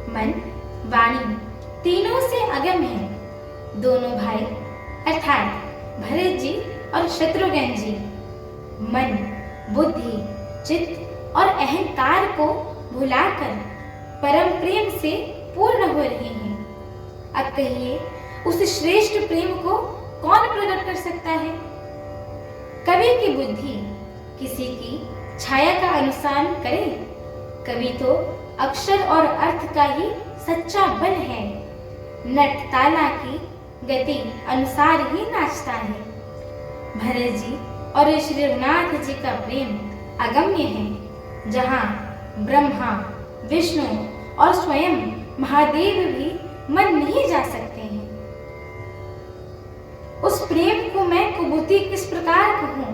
मन, वाणी तीनों से अगम है। दोनों भाई अर्थात भरत जी और शत्रुघ्न जी मन, बुद्धि, चित्त और अहंकार को भुलाकर परम प्रेम से पूर्ण हो रहे हैं। अब कहिए, उस श्रेष्ठ प्रेम को कौन प्रकट कर सकता है? कवि की बुद्धि किसी की छाया का अनुसरण करे। कवि तो अक्षर और अर्थ का ही सच्चा बल है। नट ताला की गति अनुसार ही नाचता है। भरत जी और श्री रघुनाथ जी का प्रेम अगम्य है। जहाँ ब्रह्मा, विष्णु और स्वयं महादेव भी मन नहीं जा सकते हैं। उस प्रेम को मैं कुबूती किस प्रकार कहूँ?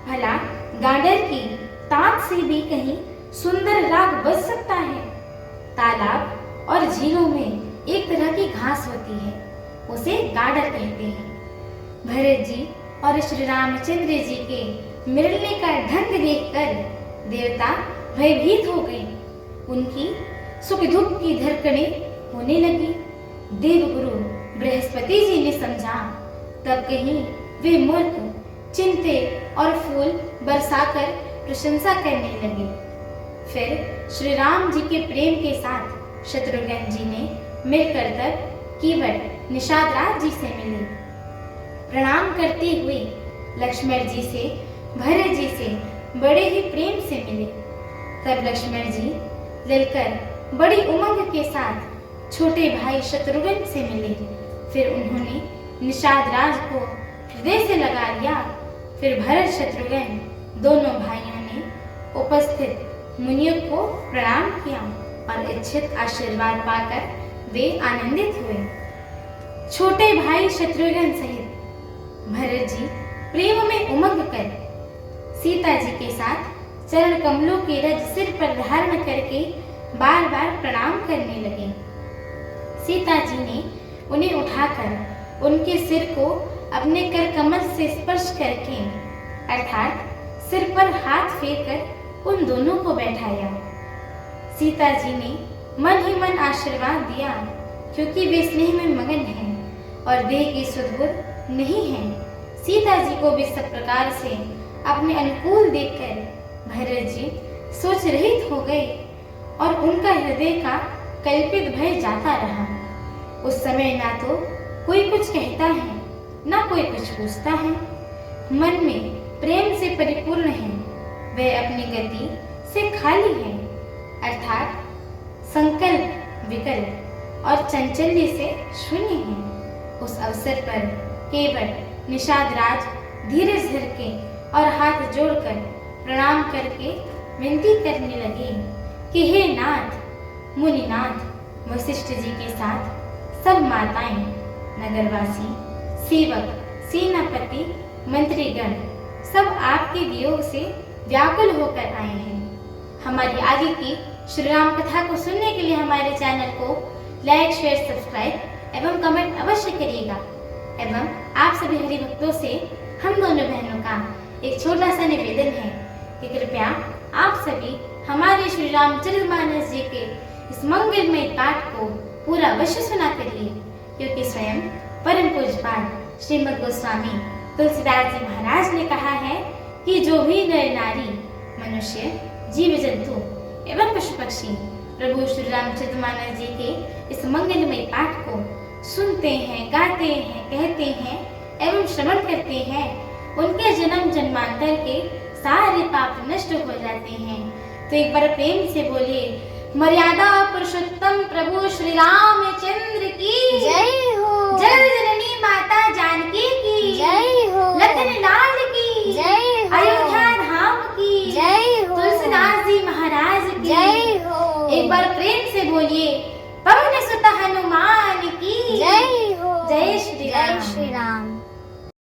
भला गाडर की ताक से भी कहीं सुंदर राग बज सकता है। तालाब और झीलों में एक तरह की घास होती है, उसे गाडर कहते हैं। भरत जी और श्री रामचंद्र जी के मिलने का ढंग देखकर देवता भयभीत हो गए। उनकी सुख दुख की धड़कनें होने लगी। देवगुरु बृहस्पति जी ने समझा, तब कहीं वे मूर्ख चिंते और फूल बरसाकर प्रशंसा करने लगे। फिर श्री राम जी के प्रेम के साथ शत्रुघ्न जी ने मिलकर तब केवट निषाद राज जी से मिले। प्रणाम करते हुए लक्ष्मण जी से भरत जी से बड़े ही प्रेम से मिले। तब लक्ष्मण जी ललकर बड़ी उमंग के साथ छोटे भाई शत्रुघ्न से मिले। फिर उन्होंने निषाद राज को हृदय से लगा लिया। फिर भरत शत्रुघ्न दोनों भाइयों ने उपस्थित मुनियों को प्रणाम किया और इच्छित आशीर्वाद पाकर वे आनंदित हुए। छोटे भाई शत्रुघ्न सहित भरत जी प्रेम में उमंग कर सीता जी के साथ चरण कमलों के रज सिर पर धारण करके बार बार प्रणाम करने लगे। सीता जी ने उन्हें उठाकर उनके सिर को अपने कर कमल से स्पर्श करके अर्थात सिर पर हाथ फेर कर उन दोनों को बैठाया। सीता जी ने मन ही मन आशीर्वाद दिया, क्योंकि वे स्नेह में मगन हैं और देह की सुध-बुध नहीं हैं। सीता जी को भी सब प्रकार से अपने अनुकूल देखकर भरत जी सोच रहित हो गए और उनका हृदय का कल्पित भय जाता रहा। उस समय ना तो कोई कुछ कहता है, ना कोई कुछ पूछता है। मन में प्रेम से परिपूर्ण है, वह अपनी गति से खाली है, अर्थात संकल्प, विकल्प और चंचल्य से शून्य है। उस अवसर पर केवट निषाद राज धीरज धर के और हाथ जोड़कर प्रणाम करके विनती करने लगे कि हे नाथ, मुनिनाथ, वशिष्ठ जी के साथ सब माताएं, नगरवासी, सेवक, सेनापति, मंत्रीगण सब आपके वियोग से व्याकुल होकर आए हैं। हमारी आगे की श्री राम कथा को सुनने के लिए हमारे चैनल को लाइक, शेयर, सब्सक्राइब एवं कमेंट अवश्य करिएगा। एवं आप सभी हरि भक्तों से हम दोनों बहनों का एक छोटा सा निवेदन है कि कृपया आप सभी हमारे श्री रामचरितमानस जी के इस मंगलमय पाठ को पूरा अवश्य सुना करिए, क्योंकि स्वयं परम पूज्यपाद श्रीमद् गोस्वामी तुलसीदास जी महाराज ने कहा है कि जो भी नर नारी, मनुष्य, जीव जंतु एवं पशु पक्षी प्रभु श्री रामचरितमानस जी के इस मंगलमय पाठ को सुनते हैं, गाते हैं, कहते हैं एवं श्रवण करते हैं, उनके जन्म जन्मांतर के सारे पाप नष्ट हो जाते हैं। तो एक बार प्रेम से बोलिए, मर्यादा पुरुषोत्तम प्रभु श्री रामचंद्र की जय हो। जय जननी माता जानकी की जय हो। लखन लाल की जय हो। अयोध्या धाम की जय हो। तुलसीदास जी महाराज की जय हो। एक बार प्रेम से बोलिए, पवन सुत हनुमान की जय हो। जय श्री राम। जय श्री राम।